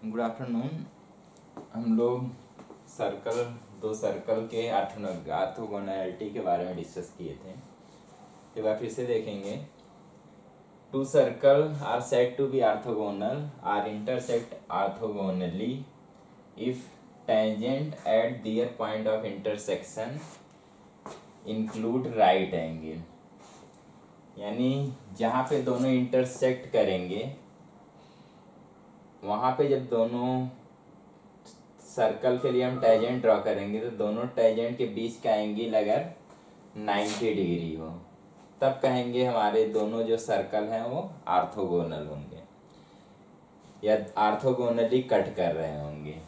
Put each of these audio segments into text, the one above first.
Good afternoon. हम लोग दो सर्कल के ऑर्थोगोनैलिटी के बारे में डिस्कस किए थे। एक बार फिर से देखेंगे। Two circle are said to be orthogonal or intersect orthogonally if tangent at their point of intersection include right angle. यानी जहाँ पे दोनों इंटरसेक्ट करेंगे वहाँ पे जब दोनों सर्कल के लिए हम टेंजेंट ड्रॉ करेंगे तो दोनों टेंजेंट के बीच का एंगल अगर 90 डिग्री हो तब कहेंगे हमारे दोनों जो सर्कल हैं वो ऑर्थोगोनल होंगे या ऑर्थोगोनली कट कर रहे होंगे।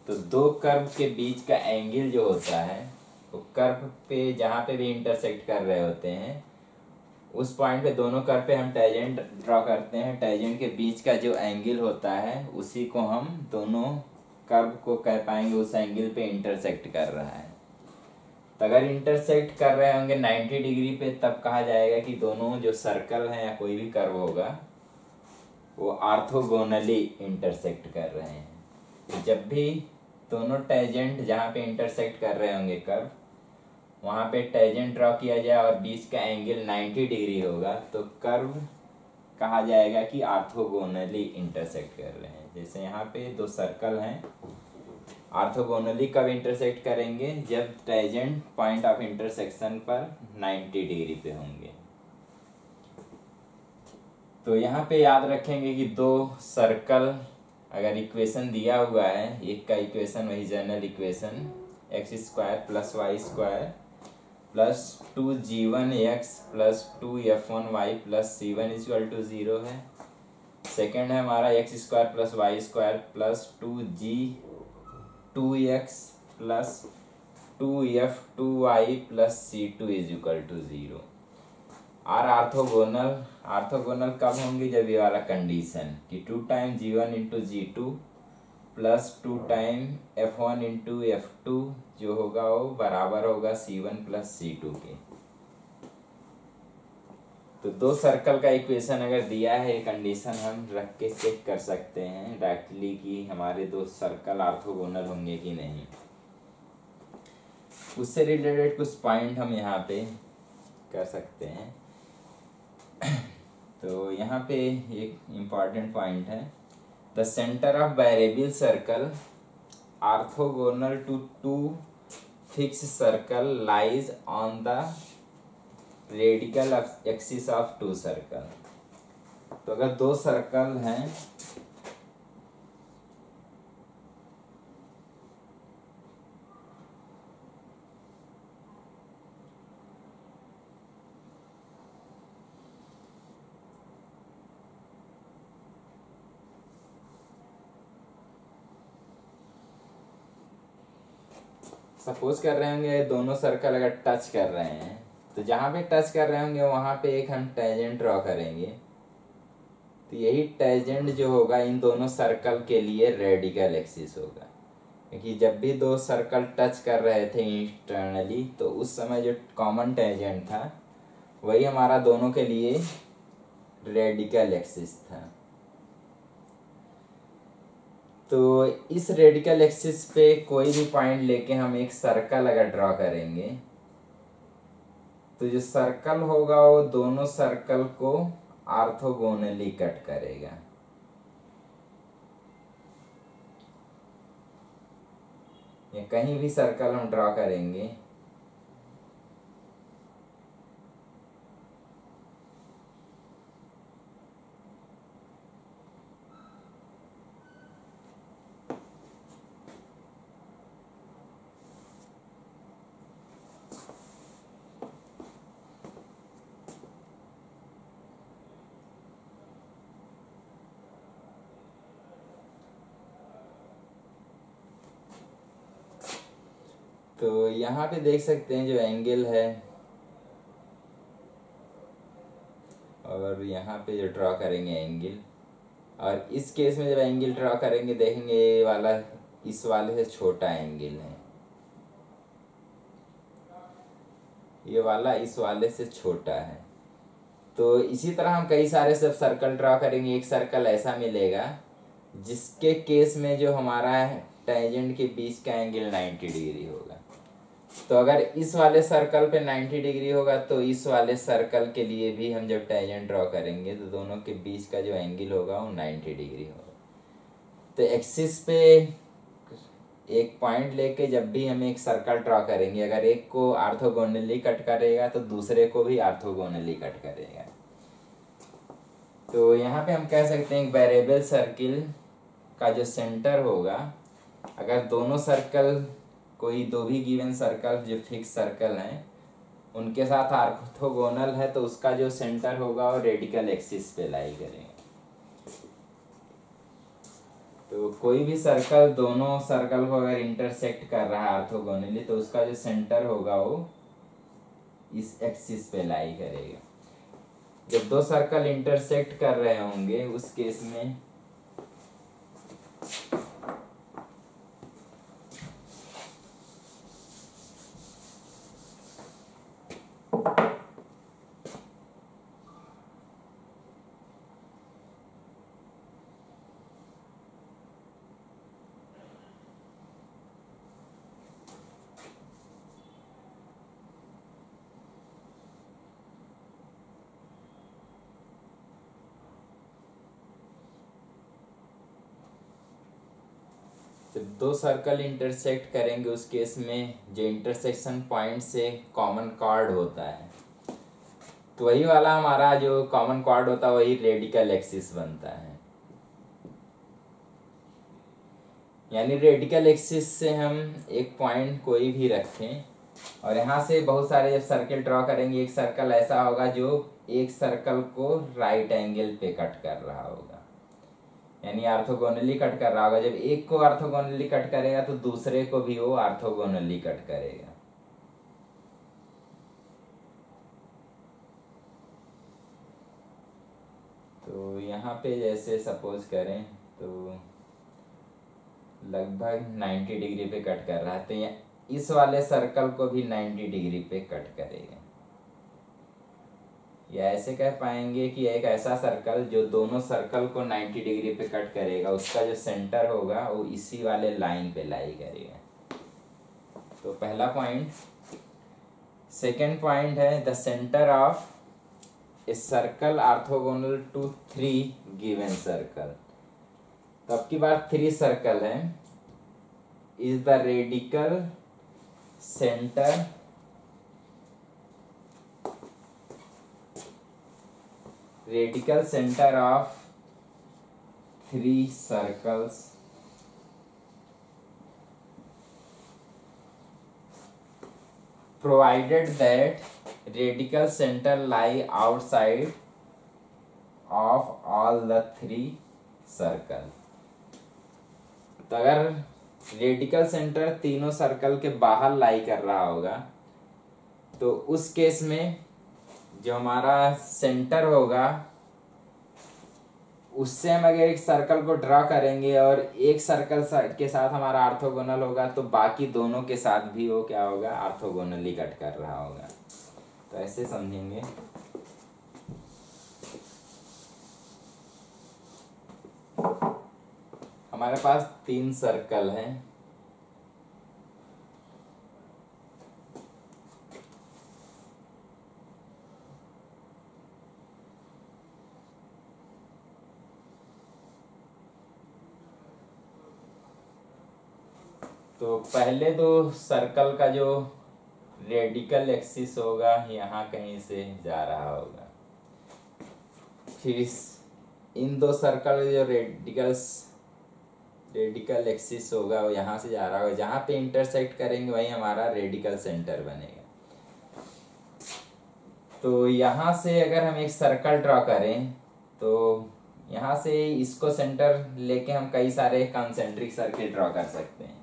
तो दो कर्व के बीच का एंगल जो होता है वो कर्व पे जहाँ पे भी इंटरसेक्ट कर रहे होते हैं उस पॉइंट पे दोनों कर्व पे हम टेंजेंट ड्रॉ करते हैं। टेंजेंट के बीच का जो एंगल होता है उसी को हम दोनों कर्व को कह पाएंगे उस एंगल पे इंटरसेक्ट कर रहा है। तो अगर इंटरसेक्ट कर रहे होंगे 90 डिग्री पे तब कहा जाएगा कि दोनों जो सर्कल हैं या कोई भी कर्व होगा वो ऑर्थोगोनली इंटरसेक्ट कर रहे हैं। तो जब भी दोनों टेंजेंट जहाँ पे इंटरसेक्ट कर रहे होंगे कर्व वहाँ पे टेंजेंट ड्रॉ किया जाए और बीच का एंगल 90 डिग्री होगा तो कर्व कहा जाएगा कि ऑर्थोगोनली इंटरसेक्ट कर रहे हैं। जैसे यहाँ पे दो सर्कल हैं, ऑर्थोगोनली कब इंटरसेक्ट करेंगे? जब टेंजेंट पॉइंट ऑफ इंटरसेक्शन पर 90 डिग्री पे होंगे। तो यहाँ पे याद रखेंगे कि दो सर्कल अगर इक्वेशन दिया हुआ है, एक का इक्वेशन वही general equation x² + y² plus 2g1x plus 2f1y plus c1 = 0 है। सेकेंड है हमारा x² + y² plus 2g2x plus 2f2y plus c2 = 0। Are orthogonal कब होंगे? जब ये वाला कंडीशन कि 2 time g1 × g2 plus 2 time f1 × f2 जो होगा वो बराबर होगा c1 + c2 के। तो दो सर्कल का इक्वेशन अगर दिया है कंडीशन हम रख के चेक कर सकते हैं डायरेक्टली कि हमारे दो सर्कल ऑर्थोगोनल होंगे कि नहीं। उससे रिलेटेड कुछ पॉइंट हम यहाँ पे कर सकते हैं। तो यहाँ पे एक इम्पॉर्टेंट पॉइंट है, the centre of variable circle orthogonal to two fix circle lies on the radical axis of two circle. तो अगर दो सर्कल हैं सपोज कर रहे होंगे दोनों सर्कल अगर टच कर रहे हैं तो जहाँ पे टच कर रहे होंगे वहाँ पे एक हम टेंजेंट ड्रॉ करेंगे। तो यही टेंजेंट जो होगा इन दोनों सर्कल के लिए रेडिकल एक्सिस होगा, क्योंकि जब भी दो सर्कल टच कर रहे थे इंटरनली तो उस समय जो कॉमन टेंजेंट था वही हमारा दोनों के लिए रेडिकल एक्सिस था। तो इस रेडिकल एक्सिस पे कोई भी पॉइंट लेके हम एक सर्कल अगर ड्रॉ करेंगे तो जो सर्कल होगा वो दोनों सर्कल को ऑर्थोगोनली कट करेगा। या कहीं भी सर्कल हम ड्रॉ करेंगे तो यहाँ पे देख सकते हैं जो एंगल है और यहाँ पे जो ड्रॉ करेंगे एंगल, और इस केस में जब एंगल ड्रॉ करेंगे देखेंगे ये वाला इस वाले से छोटा एंगल है, ये वाला इस वाले से छोटा है। तो इसी तरह हम कई सारे सब सर्कल ड्रॉ करेंगे। एक सर्कल ऐसा मिलेगा जिसके केस में जो हमारा टेंजेंट के बीच का एंगल 90 डिग्री होगा। तो अगर इस वाले सर्कल पे 90 डिग्री होगा तो इस वाले सर्कल के लिए भी हम जब टेंजेंट ड्रॉ करेंगे तो दोनों के बीच का जो एंगल होगा वो 90 डिग्री होगा। तो एक्सिस पे एक पॉइंट लेके जब भी हम एक सर्कल ड्रॉ करेंगे, अगर एक को ऑर्थोगोनली कट करेगा तो दूसरे को भी ऑर्थोगोनली कट करेगा। तो यहाँ पे हम कह सकते हैं एक वेरिएबल सर्किल का जो सेंटर होगा, अगर दोनों सर्कल कोई दो भी गिवन सर्कल जो फिक्स सर्कल हैं उनके साथ ऑर्थोगोनल है तो उसका जो सेंटर होगा वो रेडिकल एक्सिस पे लाई करेंगे। तो कोई भी सर्कल दोनों सर्कल को अगर इंटरसेक्ट कर रहा है ऑर्थोगोनली तो उसका जो सेंटर होगा वो इस एक्सिस पे लाई करेगा। जब दो सर्कल इंटरसेक्ट कर रहे होंगे उस केस में जब दो सर्कल इंटरसेक्ट करेंगे उस केस में जो इंटरसेक्शन पॉइंट से कॉमन कॉर्ड होता है तो वही वाला हमारा जो कॉमन कॉर्ड होता है वही रेडिकल एक्सिस बनता है। यानी रेडिकल एक्सिस से हम एक पॉइंट कोई भी रखें और यहाँ से बहुत सारे जब सर्कल ड्रॉ करेंगे, एक सर्कल ऐसा होगा जो एक सर्कल को राइट एंगल पे कट कर रहा होगा, यानी ऑर्थोगोनली कट कर रहा होगा। जब एक को ऑर्थोगोनली कट करेगा तो दूसरे को भी वो ऑर्थोगोनली कट करेगा। तो यहाँ पे जैसे सपोज करें तो लगभग 90 डिग्री पे कट कर रहा है तो इस वाले सर्कल को भी 90 डिग्री पे कट करेगा। या ऐसे कह पाएंगे कि एक ऐसा सर्कल जो दोनों सर्कल को 90 डिग्री पे कट करेगा उसका जो सेंटर होगा वो इसी वाले लाइन पे लाई करेगा। तो पहला पॉइंट। सेकेंड पॉइंट है the centre of a circle orthogonal to 3 given circle. तो अब की बार 3 सर्कल है। Is the radical centre of 3 circles provided that radical center lie outside of all the 3 circle। तो अगर रेडिकल सेंटर तीनों circle के बाहर लाई कर रहा होगा तो उस केस में जो हमारा सेंटर होगा उससे हम अगर एक सर्कल को ड्रा करेंगे और एक सर्कल के साथ हमारा ऑर्थोगोनल होगा तो बाकी दोनों के साथ भी वो क्या होगा ऑर्थोगोनली कट कर रहा होगा। तो ऐसे समझेंगे। हमारे पास 3 सर्कल हैं। तो पहले तो सर्कल का जो रेडिकल एक्सिस होगा यहाँ कहीं से जा रहा होगा, फिर इन दो सर्कल जो रेडिकल एक्सिस होगा वो यहाँ से जा रहा होगा, जहाँ पे इंटरसेक्ट करेंगे वही हमारा रेडिकल सेंटर बनेगा। तो यहाँ से अगर हम एक सर्कल ड्रॉ करें तो यहाँ से इसको सेंटर लेके हम कई सारे कॉन्सेंट्रिक सर्किल ड्रॉ कर सकते हैं।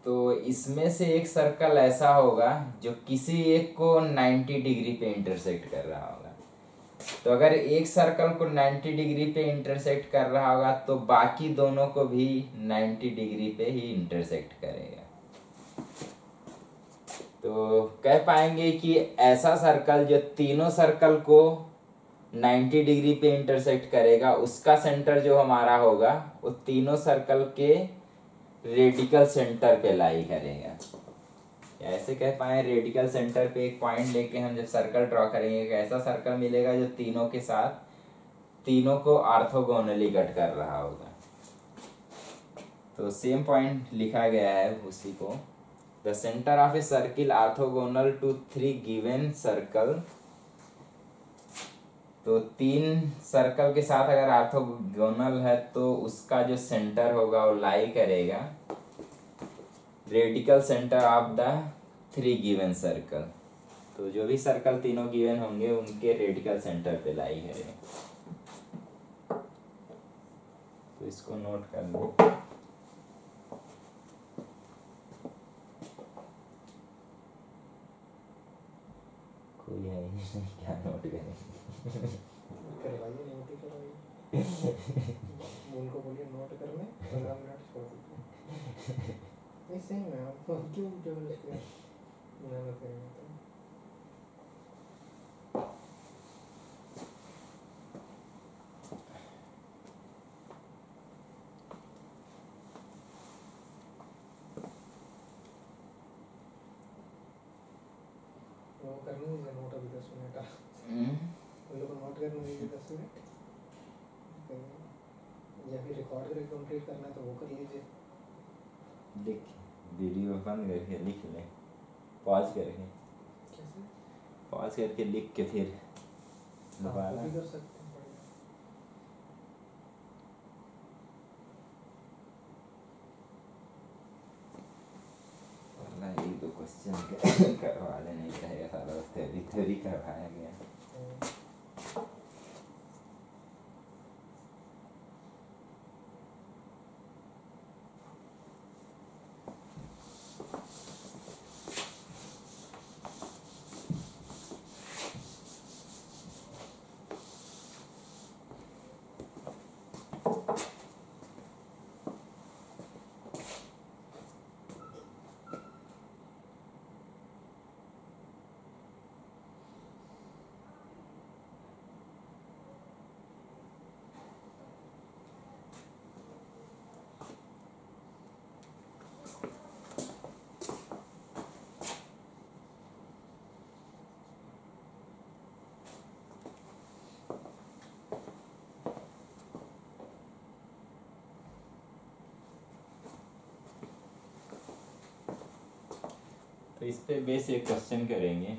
तो इसमें से एक सर्कल ऐसा होगा जो किसी एक को 90 डिग्री पे इंटरसेक्ट कर रहा होगा। तो अगर एक सर्कल को 90 डिग्री पे इंटरसेक्ट कर रहा होगा तो बाकी दोनों को भी 90 डिग्री पे ही इंटरसेक्ट करेगा। तो कह पाएंगे कि ऐसा सर्कल जो तीनों सर्कल को 90 डिग्री पे इंटरसेक्ट करेगा, उसका सेंटर जो हमारा होगा वो तीनों सर्कल के रेडिकल सेंटर पे लाई करेगा। ऐसे कह पाए रेडिकल सेंटर पे एक पॉइंट लेके हम जब सर्कल ड्रॉ करेंगे, एक ऐसा सर्कल मिलेगा जो तीनों के साथ तीनों को ऑर्थोगोनली कट कर रहा होगा। तो सेम पॉइंट लिखा गया है उसी को, the centre of a circle orthogonal to 3 given circle. तो 3 सर्कल के साथ अगर ऑर्थोगोनल है तो उसका जो सेंटर होगा वो लाई करेगा radical centre of the 3 given circle. तो जो भी सर्कल तीनों गिवन होंगे उनके रेडिकल सेंटर पे लाई करेगा। तो इसको नोट कर लो। कोई है ही नहीं, क्या नोट करें? करवाइए, नोट ही करवाइए। मूल को बोलिए नोट करने, 15 मिनट छोड़ दीजिए। नहीं सही में आप क्यों जबरदस्ती मेहनत करेंगे? तो वो करने दीजिए नोट अभी 10 मिनट का। उन लोग को नोट करने दीजिए 10 मिनट, या फिर रिकॉर्ड करके कंप्लीट करना है तो वो कर लीजिए। लिख वीडियो बंद करके लिख ले, पॉज करके। कैसे? पॉज करके लिख के फिर दोबारा भी कर सकते हैं। बढ़िया। एक दो क्वेश्चन करवा लेने चाहिए, सारा थ्योरी करवाया गया। तो इस पे बेस एक क्वेश्चन करेंगे,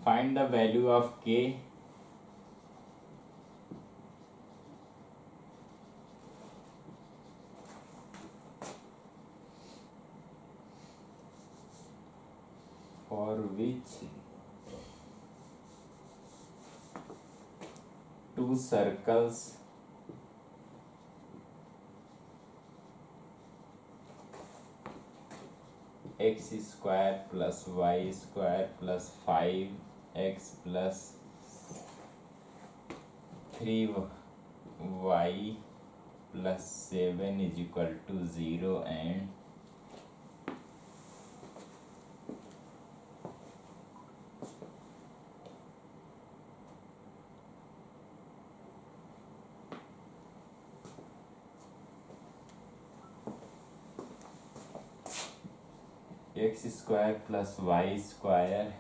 find the value of K for which 2 circles x square plus Y square plus 5x plus 3y plus 7 is equal to 0 and X square plus Y square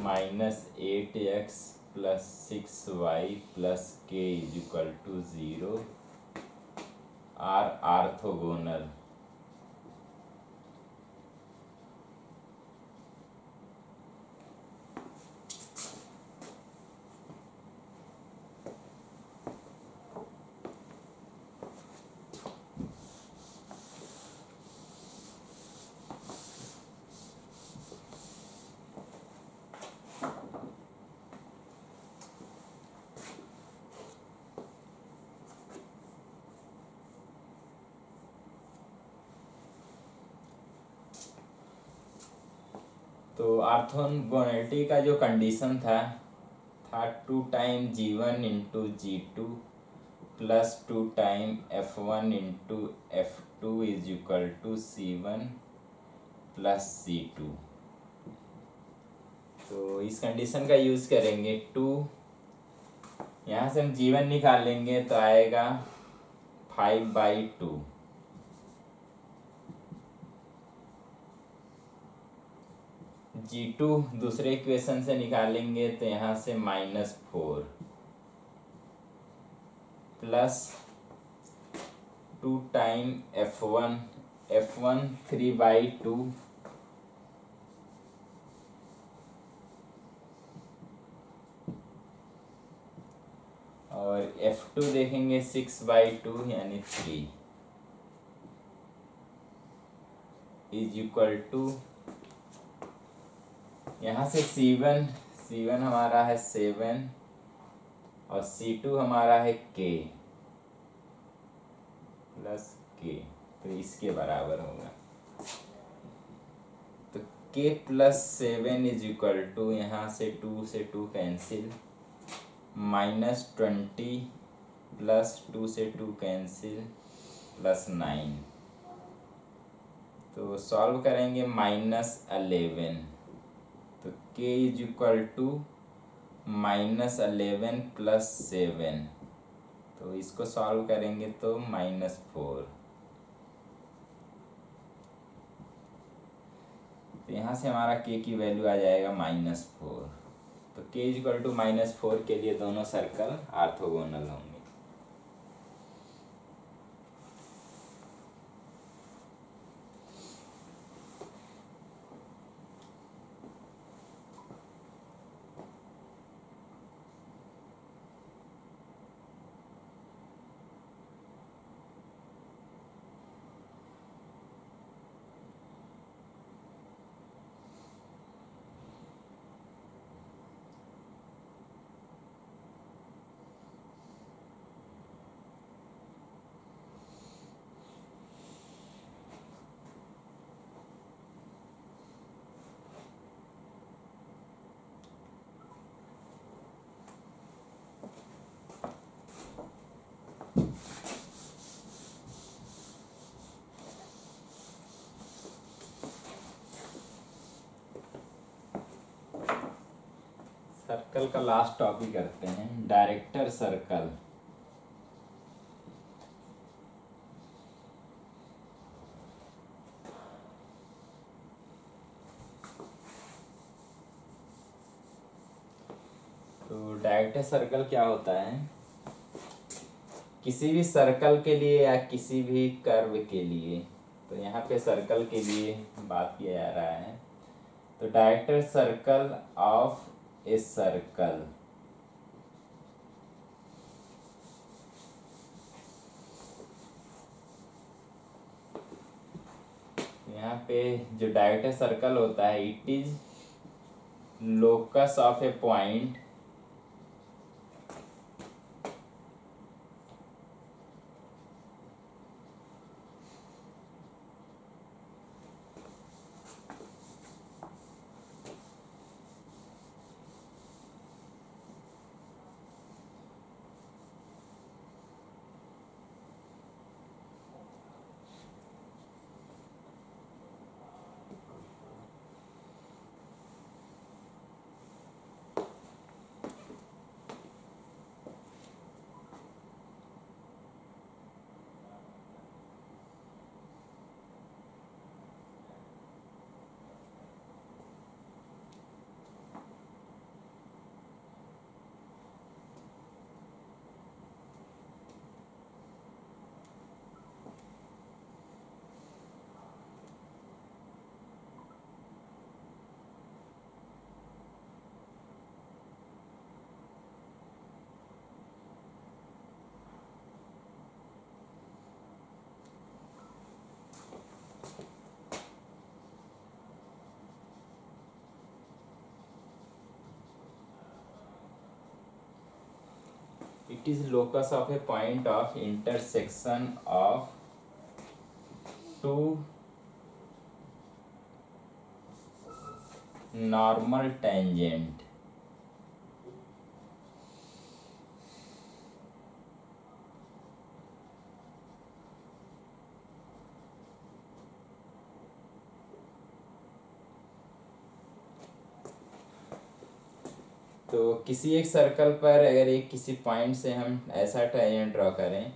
minus 8x plus 6y plus k is equal to 0 are orthogonal. तो orthogonality का जो condition था 2 time G1 into G2 plus 2 time F1 into F2 2 is equal to C1 plus C2। तो इस condition का use करेंगे। 2 यहाँ से हम G1 निकालेंगे तो आएगा 5/2। G2 दूसरे इक्वेशन से निकालेंगे तो यहाँ से -4 प्लस 2 टाइम F1 3/2 और F2 देखेंगे 6/2 यानी 3 इज इक्वल टू यहाँ से C1 हमारा है 7 और C2 हमारा है K प्लस K, तो इसके बराबर होगा। तो K plus 7 is equal to यहाँ से 2 से 2 कैंसिल, -20 प्लस 2 से 2 कैंसिल प्लस 9। तो सॉल्व करेंगे -11, तो K is equal to -11 plus 7, तो इसको सॉल्व करेंगे तो -4। तो यहाँ से हमारा K की वैल्यू आ जाएगा -4। तो K इज इक्वल टू -4 के लिए दोनों सर्कल ऑर्थोगोनल होंगे। सर्कल का लास्ट टॉपिक करते हैं, डायरेक्टर सर्कल। तो डायरेक्टर सर्कल क्या होता है? किसी भी सर्कल के लिए या किसी भी कर्व के लिए, तो यहाँ पे सर्कल के लिए बात किया जा रहा है। तो director circle of a circle, यहाँ पे जो डायरेक्टर सर्कल होता है, it is locus of a point it is locus of a point of intersection of two normal tangent तो किसी एक सर्कल पर अगर एक किसी पॉइंट से हम ऐसा टेंजेंट ड्रॉ करें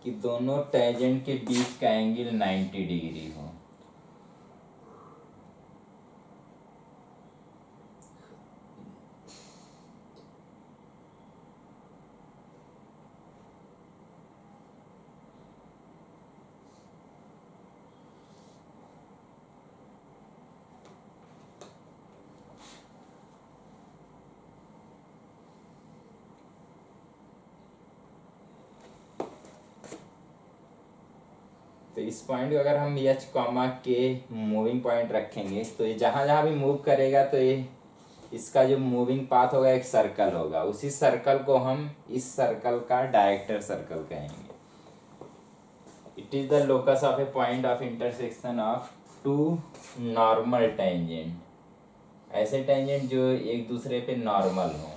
कि दोनों टेंजेंट के बीच का एंगल 90 डिग्री हो, तो इस पॉइंट को अगर हम एच कॉमा के मूविंग पॉइंट रखेंगे तो ये जहां जहां भी मूव करेगा तो ये इसका जो मूविंग पाथ होगा एक सर्कल होगा, उसी सर्कल को हम इस सर्कल का डायरेक्टर सर्कल कहेंगे। It is the locus of a point of intersection of two normal tangent, ऐसे टेंजेंट जो एक दूसरे पे नॉर्मल हो।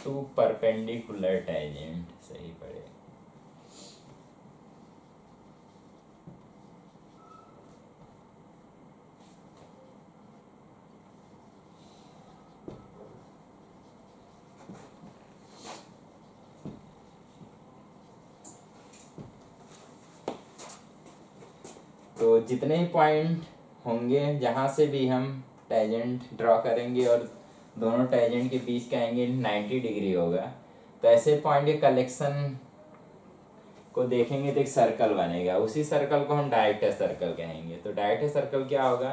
टू परपेंडिकुलर टेंजेंट सही पड़ेगा। तो जितने ही पॉइंट होंगे जहां से भी हम टेंजेंट ड्रॉ करेंगे और दोनों टेंजेंट के बीच का एंगल 90 डिग्री होगा, तो ऐसे पॉइंट के कलेक्शन को देखेंगे तो एक सर्कल बनेगा, उसी सर्कल को हम डायरेक्टर सर्कल कहेंगे। तो डायरेक्टर सर्कल क्या होगा?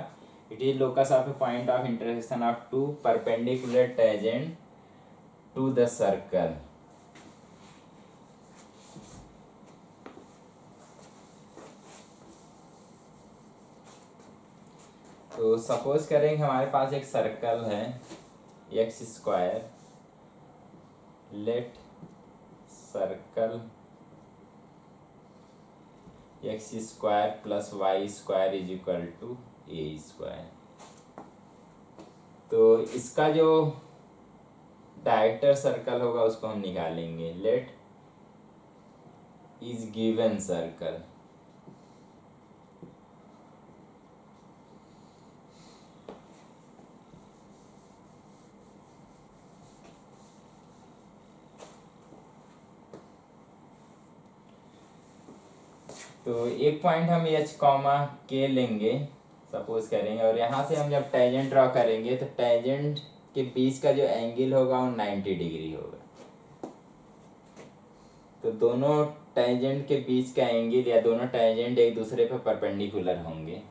It is locus of a point of intersection of two perpendicular tangent to the circle. तो सपोज करेंगे हमारे पास एक सर्कल है X square, let circle X square plus Y square is equal to A square. तो इसका जो director circle होगा उसको हम निकालेंगे। लेट इज गिवन सर्कल तो एक पॉइंट हम एच कॉमा के लेंगे सपोज करेंगे, और यहाँ से हम जब टेंजेंट ड्रॉ करेंगे तो टेंजेंट के बीच का जो एंगल होगा वो 90 डिग्री होगा। तो दोनों टेंजेंट के बीच का एंगल या दोनों टेंजेंट एक दूसरे पर परपेंडिकुलर होंगे।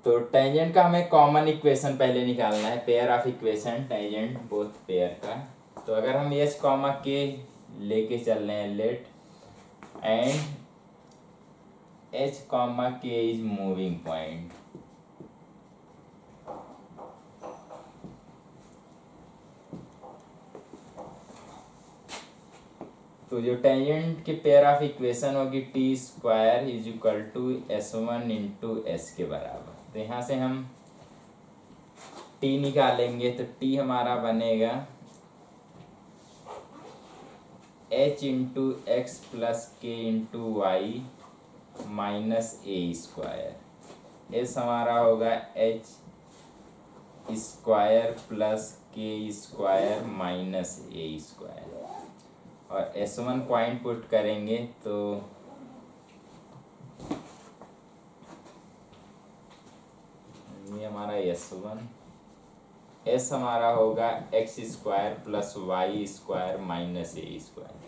तो टेंजेंट का हमें कॉमन इक्वेशन पहले निकालना है, pair of equation tangent both pair का। तो अगर हम एच कॉमा के लेके चल रहे हैं, let and H comma K is moving point, तो जो टेंजेंट के पेयर ऑफ इक्वेशन होगी T square is equal to S1 into S के बराबर। तो यहाँ से हम टी निकालेंगे तो टी हमारा बनेगा h इंटू एक्स प्लस के into Y minus A square. S हमारा होगा h square plus K square minus A square, और S1 पॉइंट पुट करेंगे तो ये हमारा S1, S हमारा होगा X square plus Y square minus A square.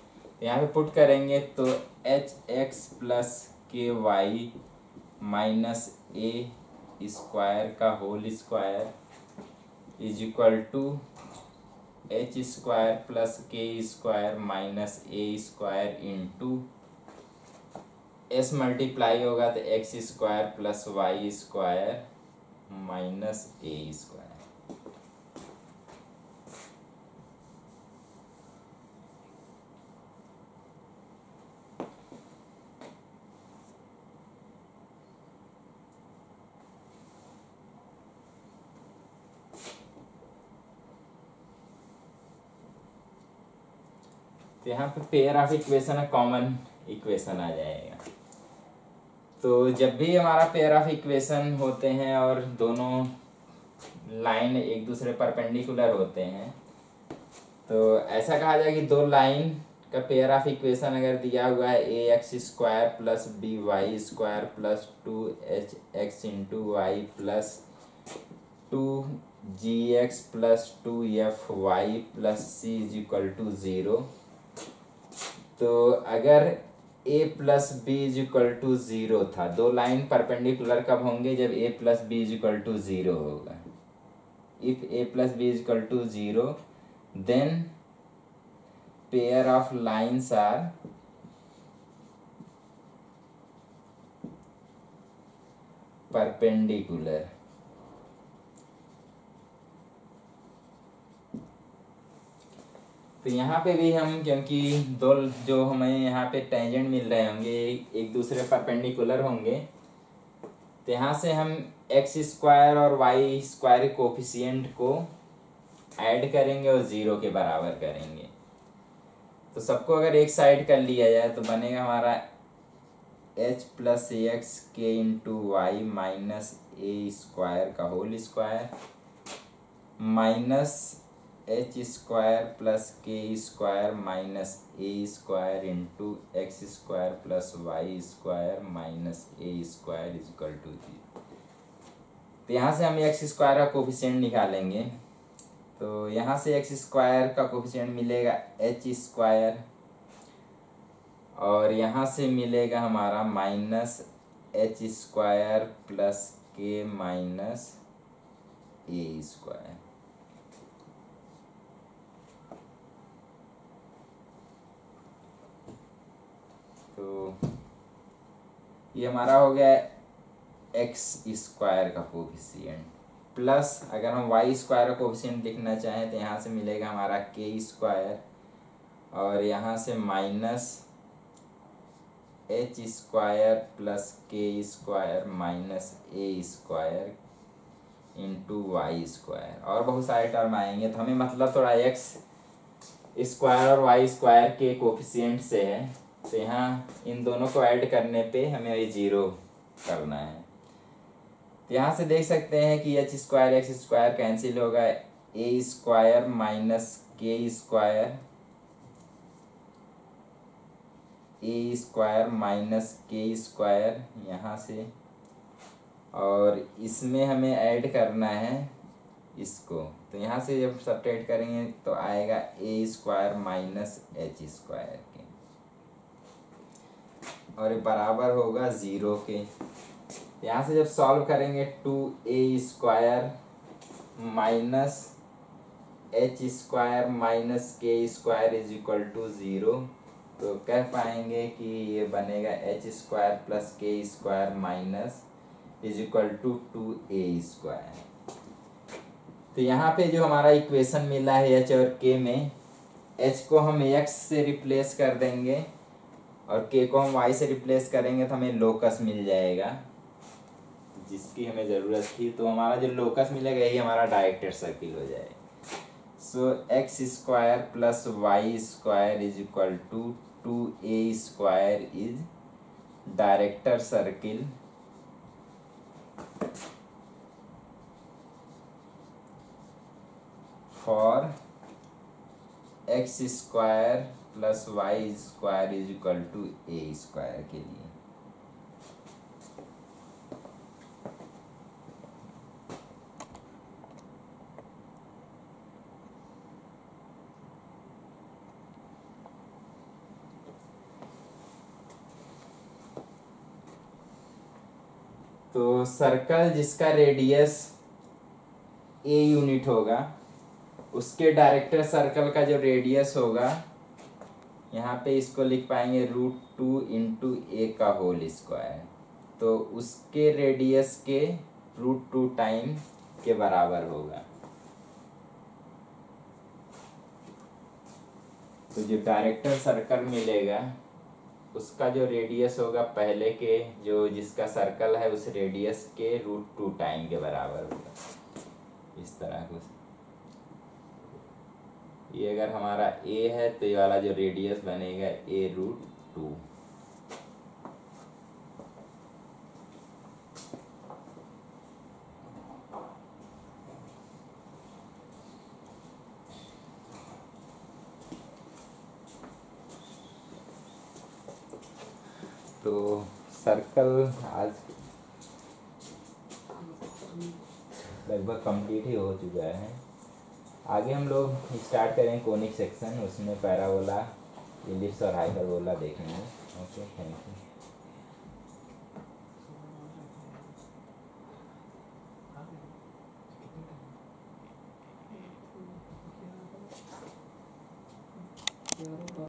यहाँ पे पुट करेंगे तो H X plus K Y minus A square का whole square is equal to H square plus K square minus A square into S multiply होगा तो X square plus Y square minus A square. तो यहाँ पे pair of equation है, common equation आ जाएगा। तो जब भी हमारा पेयर ऑफ इक्वेशन होते हैं और दोनों लाइन एक दूसरे परपेंडिकुलर होते हैं, तो ऐसा कहा जाए कि दो लाइन का पेयर ऑफ इक्वेशन अगर दिया हुआ है A X square plus B Y square plus 2h into Y plus 2gx plus 2fy plus c is equal to 0। तो अगर a plus B is equal to 0 था, दो लाइन परपेंडिकुलर कब होंगे? जब a plus B is equal to 0 होगा। If a plus B is equal to 0 then pair of lines are perpendicular. तो यहाँ पे भी हम, क्योंकि दो जो हमें यहाँ पे टेंजेंट मिल रहे होंगे एक दूसरे परपेंडिकुलर होंगे, तो यहाँ से हम एक्स स्क्वायर और वाई स्क्वायर कोफिशिएंट को ऐड करेंगे और 0 के बराबर करेंगे। तो सबको अगर एक साइड कर लिया जाए तो बनेगा हमारा h plus X K into Y minus A square का whole square minus H square plus K square minus A square into X square plus Y square minus A square is equal to 0। तो यहाँ से हम x square का coefficient निकालेंगे। तो यहाँ से एक्स स्क्वायर का कोफिशिएंट मिलेगा एच स्क्वायर और यहाँ से मिलेगा हमारा माइनस एच स्क्वायर प्लस के माइनस ए स्क्वायर। तो ये हमारा हो गया एक्स स्क्वायर का कोफिशिएंट प्लस अगर हम वाई स्क्वायर का कोफिशिएंट लिखना चाहें तो यहाँ से मिलेगा हमारा के स्क्वायर और यहाँ से minus H square plus K square minus A square into Y square और बहुत सारे टर्म आएंगे। तो हमें मतलब थोड़ा एक्स स्क्वायर और वाई स्क्वायर के कोफिशिएंट से है, तो यहाँ इन दोनों को ऐड करने पे हमें वही 0 करना है। तो यहाँ से देख सकते हैं कि H square x square cancel होगा, ए स्क्वायर माइनस के स्क्वायर ए स्क्वायर माइनस के स्क्वायर यहाँ से, और इसमें हमें ऐड करना है इसको। तो यहाँ से जब सब्ट्रैक्ट करेंगे तो आएगा ए स्क्वायर माइनस एच स्क्वायर के और ये बराबर होगा 0 के। यहाँ से जब सॉल्व करेंगे 2a square minus H square minus K square is equal to 0, तो कह पाएंगे कि ये बनेगा H square plus K square minus is equal to 2a square. तो यहाँ पे जो हमारा इक्वेशन मिला है एच और के में, एच को हम एक्स से रिप्लेस कर देंगे और के को हम वाई से रिप्लेस करेंगे तो हमें लोकस मिल जाएगा जिसकी हमें ज़रूरत थी। तो हमारा जो लोकस मिलेगा यही हमारा डायरेक्टेड सर्किल हो जाएगा। So X square plus Y square is equal to 2a square is director circle for X square plus Y square is equal to A square के लिए। तो सर्कल जिसका रेडियस ए यूनिट होगा उसके director circle का जो radius होगा, यहाँ पे इसको लिख पाएंगे √2 इंटू ए का होल स्क्वायर। तो उसके रेडियस के √2 टाइम के बराबर होगा। तो जो डायरेक्टर सर्कल मिलेगा उसका जो रेडियस होगा पहले के जो जिसका सर्कल है उस रेडियस के √2 टाइम के बराबर होगा। इस तरह कुछ ये अगर हमारा ए है तो ये वाला जो रेडियस बनेगा a√2। तो सर्कल आज लगभग कंप्लीट ही हो चुका है। आगे हम लोग स्टार्ट करेंगे कोनिक सेक्शन, उसमें पैराबोला, इलिप्स और हाइपरबोला देखेंगे। Okay, thank you.